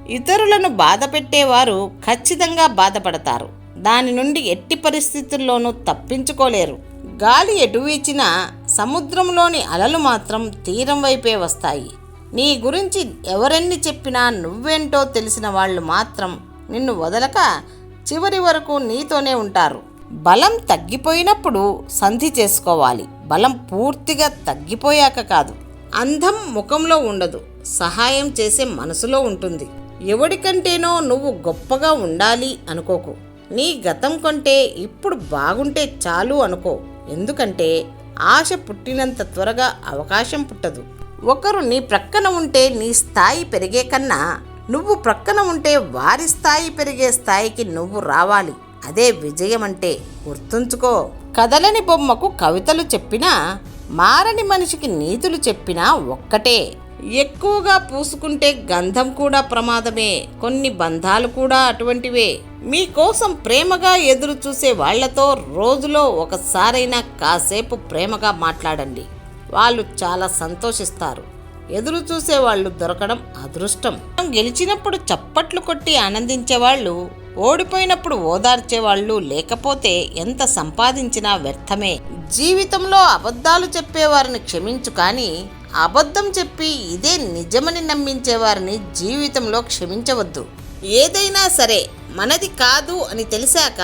ఇతరులను బాధ పెట్టేవారు ఖచ్చితంగా బాధపడతారు. దాని నుండి ఎట్టి పరిస్థితుల్లోనూ తప్పించుకోలేరు. గాలి ఎటు వీచినా సముద్రంలోని అలలు మాత్రం తీరం వైపే వస్తాయి. నీ గురించి ఎవరెన్ని చెప్పినా నువ్వేంటో తెలిసిన వాళ్ళు మాత్రం నిన్ను వదలక చివరి వరకు నీతోనే ఉంటారు. బలం తగ్గిపోయినప్పుడు సంధి చేసుకోవాలి. బలం పూర్తిగా తగ్గిపోయాక కాదు. అందం ముఖంలో ఉండదు, సహాయం చేసే మనసులో ఉంటుంది. ఎవడికంటేనో నువ్వు గొప్పగా ఉండాలి అనుకోకు. నీ గతం కంటే ఇప్పుడు బాగుంటే చాలు అనుకో. ఎందుకంటే ఆశ పుట్టినంత త్వరగా అవకాశం పుట్టదు. ఒకరు నీ ప్రక్కన ఉంటే నీ స్థాయి పెరిగే కన్నా నువ్వు ప్రక్కన ఉంటే వారి స్థాయి పెరిగే స్థాయికి నువ్వు రావాలి. అదే విజయం అంటే. గుర్తుంచుకో. కదలని బొమ్మకు కవితలు చెప్పినా, మారని మనిషికి నీతులు చెప్పినా ఒక్కటే. ఎక్కువగా పూసుకుంటే గంధం కూడా ప్రమాదమే. కొన్ని బంధాలు కూడా అటువంటివే. మీకోసం ప్రేమగా ఎదురు చూసే వాళ్లతో రోజులో ఒకసారైనా కాసేపు ప్రేమగా మాట్లాడండి. వాళ్ళు చాలా సంతోషిస్తారు. ఎదురు చూసే వాళ్ళు దొరకడం అదృష్టం. గెలిచినప్పుడు చప్పట్లు కొట్టి ఆనందించేవాళ్ళు, ఓడిపోయినప్పుడు ఓదార్చేవాళ్ళు లేకపోతే ఎంత సంపాదించినా వ్యర్థమే. జీవితంలో అబద్ధాలు చెప్పేవారిని క్షమించు, కానీ అబద్ధం చెప్పి ఇదే నిజమని నమ్మించేవారిని జీవితంలో క్షమించవద్దు. ఏదైనా సరే మనది కాదు అని తెలిసాక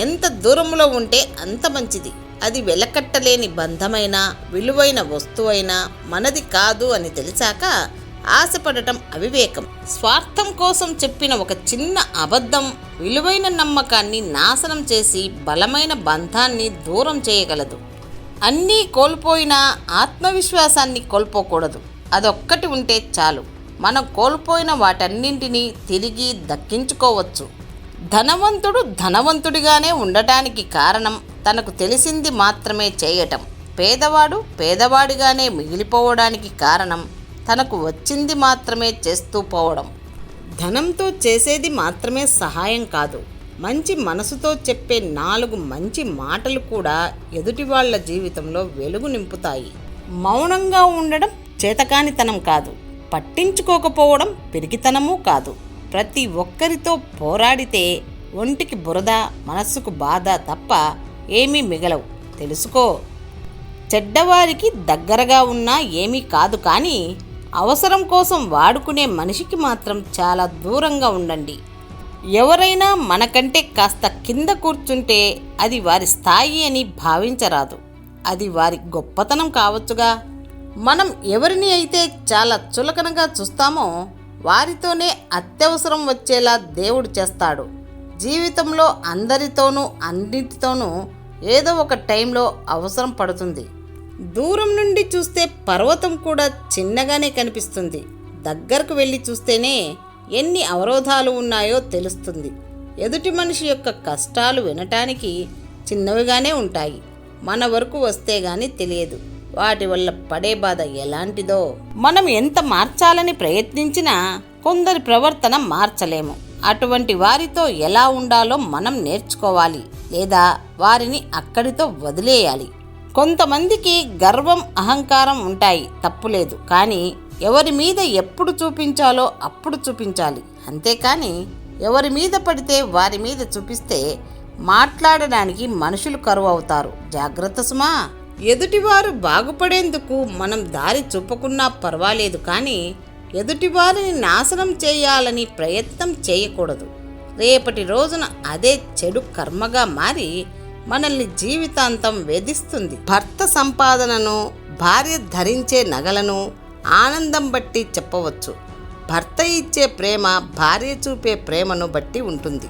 ఎంత దూరంలో ఉంటే అంత మంచిది. అది వెలకట్టలేని బంధమైనా విలువైన వస్తువైనా మనది కాదు అని తెలిసాక ఆశపడటం అవివేకం. స్వార్థం కోసం చెప్పిన ఒక చిన్న అబద్ధం విలువైన నమ్మకాన్ని నాశనం చేసి బలమైన బంధాన్ని దూరం చేయగలదు. అన్నీ కోల్పోయినా ఆత్మవిశ్వాసాన్ని కోల్పోకూడదు. అదొక్కటి ఉంటే చాలు. మనం కోల్పోయిన వాటన్నింటినీ తిరిగి దక్కించుకోవచ్చు. ధనవంతుడు ధనవంతుడిగానే ఉండటానికి కారణం తనకు తెలిసింది మాత్రమే చేయటం. పేదవాడు పేదవాడిగానే మిగిలిపోవడానికి కారణం తనకు వచ్చింది మాత్రమే చేస్తూ పోవడం. ధనంతో చేసేది మాత్రమే సహాయం కాదు. మంచి మనసుతో చెప్పే 4 మంచి మాటలు కూడా ఎదుటి వాళ్ళ జీవితంలో వెలుగు నింపుతాయి. మౌనంగా ఉండడం చేతకానితనం కాదు. పట్టించుకోకపోవడం పిరికితనమూ కాదు. ప్రతి ఒక్కరితో పోరాడితే ఒంటికి బురద, మనస్సుకు బాధ తప్ప ఏమీ మిగలవు. తెలుసుకో. చెడ్డవారికి దగ్గరగా ఉన్నా ఏమీ కాదు, కానీ అవసరం కోసం వాడుకునే మనిషికి మాత్రం చాలా దూరంగా ఉండండి. ఎవరైనా మనకంటే కాస్త కింద కూర్చుంటే అది వారి స్థాయి అని భావించరాదు. అది వారి గొప్పతనం కావచ్చుగా. మనం ఎవరిని అయితే చాలా చులకనగా చూస్తామో వారితోనే అత్యవసరం వచ్చేలా దేవుడు చేస్తాడు. జీవితంలో అందరితోనూ అన్నిటితోనూ ఏదో ఒక టైంలో అవసరం పడుతుంది. దూరం నుండి చూస్తే పర్వతం కూడా చిన్నగానే కనిపిస్తుంది. దగ్గరకు వెళ్ళి చూస్తేనే ఎన్ని అవరోధాలు ఉన్నాయో తెలుస్తుంది. ఎదుటి మనిషి యొక్క కష్టాలు వినటానికి చిన్నవిగానే ఉంటాయి. మన వరకు వస్తే గాని తెలియదు వాటి వల్ల పడే బాధ ఎలాంటిదో. మనం ఎంత మార్చాలని ప్రయత్నించినా కొందరి ప్రవర్తన మార్చలేము. అటువంటి వారితో ఎలా ఉండాలో మనం నేర్చుకోవాలి, లేదా వారిని అక్కడితో వదిలేయాలి. కొంతమందికి గర్వం, అహంకారం ఉంటాయి, తప్పులేదు. కానీ ఎవరి మీద ఎప్పుడు చూపించాలో అప్పుడు చూపించాలి. అంతేకాని ఎవరి మీద పడితే వారి మీద చూపిస్తే మాట్లాడడానికి మనుషులు కరువు అవుతారు. జాగ్రత్త సుమా. ఎదుటివారు బాగుపడేందుకు మనం దారి చూపకున్నా పర్వాలేదు, కానీ ఎదుటివారిని నాశనం చేయాలని ప్రయత్నం చేయకూడదు. రేపటి రోజున అదే చెడు కర్మగా మారి మనల్ని జీవితాంతం వేధిస్తుంది. భర్త సంపాదనను, భార్య ధరించే నగలను ఆనందం బట్టి చెప్పవచ్చు. భర్త ఇచ్చే ప్రేమ భార్య చూపే ప్రేమను బట్టి ఉంటుంది.